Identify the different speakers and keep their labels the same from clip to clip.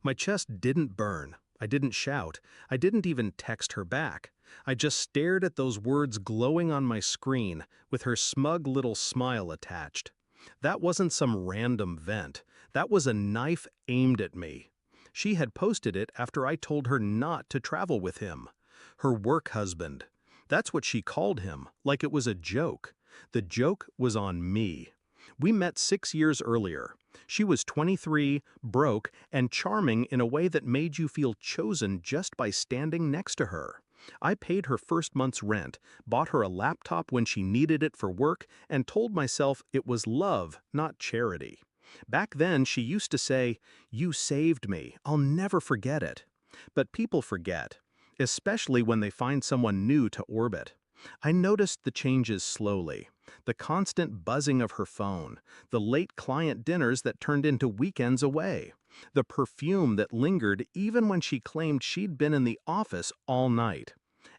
Speaker 1: My chest didn't burn. I didn't shout. I didn't even text her back. I just stared at those words glowing on my screen, with her smug little smile attached. That wasn't some random vent. That was a knife aimed at me. She had posted it after I told her not to travel with him. Her work husband. That's what she called him, like it was a joke. The joke was on me. We met 6 years earlier. She was 23, broke, and charming in a way that made you feel chosen just by standing next to her. I paid her first month's rent, bought her a laptop when she needed it for work, and told myself it was love, not charity. Back then, she used to say, "You saved me. I'll never forget it." But people forget, especially when they find someone new to orbit. I noticed the changes slowly. The constant buzzing of her phone, the late client dinners that turned into weekends away, the perfume that lingered even when she claimed she'd been in the office all night.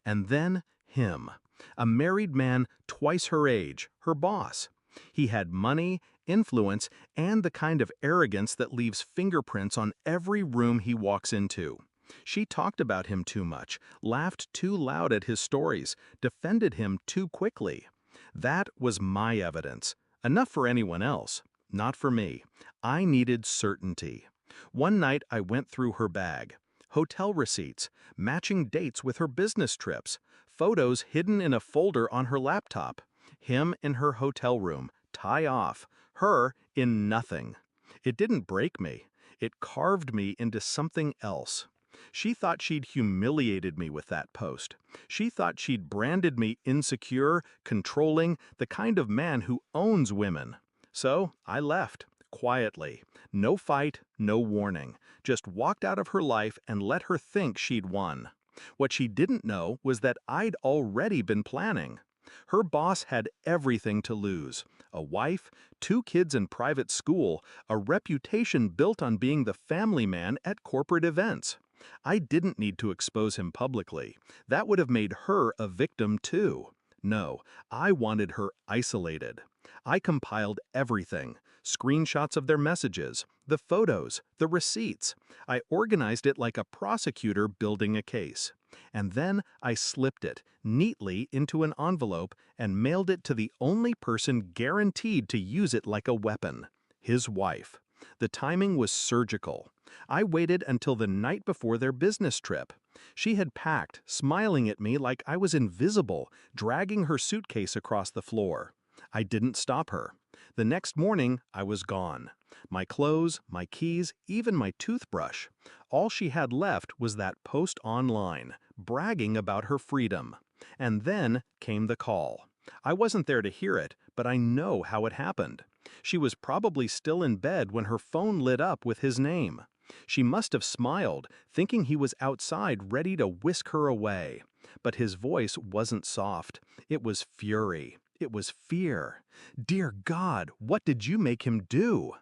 Speaker 1: And then him, a married man twice her age, her boss. He had money, influence, and the kind of arrogance that leaves fingerprints on every room he walks into. She talked about him too much, laughed too loud at his stories, defended him too quickly. That was my evidence. Enough for anyone else, not for me. I needed certainty. One night I went through her bag. Hotel receipts, matching dates with her business trips, photos hidden in a folder on her laptop, him in her hotel room, tie off, her in nothing. It didn't break me. It carved me into something else. She thought she'd humiliated me with that post. She thought she'd branded me insecure, controlling, the kind of man who owns women. So I left, quietly. No fight, no warning. Just walked out of her life and let her think she'd won. What she didn't know was that I'd already been planning. Her boss had everything to lose. A wife, 2 kids in private school, a reputation built on being the family man at corporate events. I didn't need to expose him publicly. That would have made her a victim too. No, I wanted her isolated. I compiled everything, screenshots of their messages, the photos, the receipts. I organized it like a prosecutor building a case. And then I slipped it neatly into an envelope and mailed it to the only person guaranteed to use it like a weapon, his wife. The timing was surgical. I waited until the night before their business trip. She had packed, smiling at me like I was invisible, dragging her suitcase across the floor. I didn't stop her. The next morning, I was gone. My clothes, my keys, even my toothbrush. All she had left was that post online, bragging about her freedom. And then came the call. I wasn't there to hear it, but I know how it happened. She was probably still in bed when her phone lit up with his name. She must have smiled, thinking he was outside ready to whisk her away. But his voice wasn't soft. It was fury. It was fear. Dear God, what did you make him do?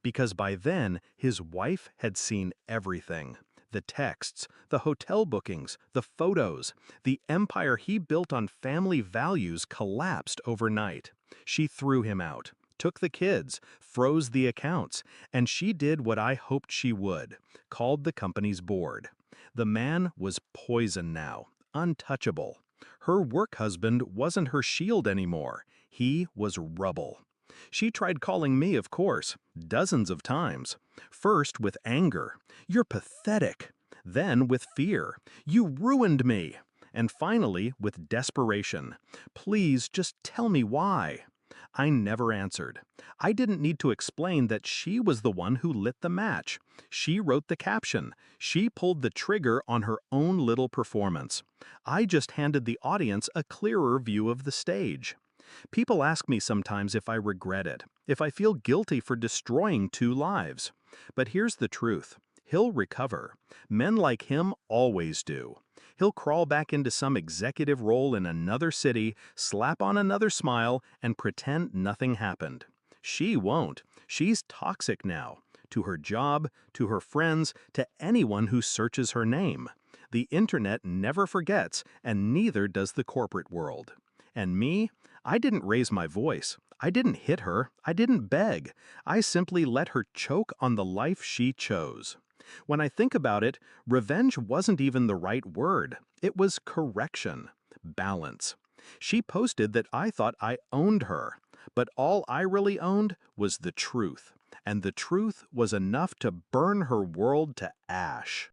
Speaker 1: Because by then, his wife had seen everything. The texts, the hotel bookings, the photos. The empire he built on family values collapsed overnight. She threw him out, took the kids, froze the accounts, and she did what I hoped she would, called the company's board. The man was poison now, untouchable. Her work husband wasn't her shield anymore. He was rubble. She tried calling me, of course, dozens of times. First with anger. "You're pathetic." Then with fear. "You ruined me." And finally with desperation. "Please just tell me why." I never answered. I didn't need to explain that she was the one who lit the match. She wrote the caption. She pulled the trigger on her own little performance. I just handed the audience a clearer view of the stage. People ask me sometimes if I regret it, if I feel guilty for destroying 2 lives. But here's the truth. He'll recover. Men like him always do. He'll crawl back into some executive role in another city, slap on another smile, and pretend nothing happened. She won't. She's toxic now. To her job, to her friends, to anyone who searches her name. The internet never forgets, and neither does the corporate world. And me? I didn't raise my voice. I didn't hit her. I didn't beg. I simply let her choke on the life she chose. When I think about it, revenge wasn't even the right word. It was correction, balance. She posted that I thought I owned her, but all I really owned was the truth. And the truth was enough to burn her world to ash.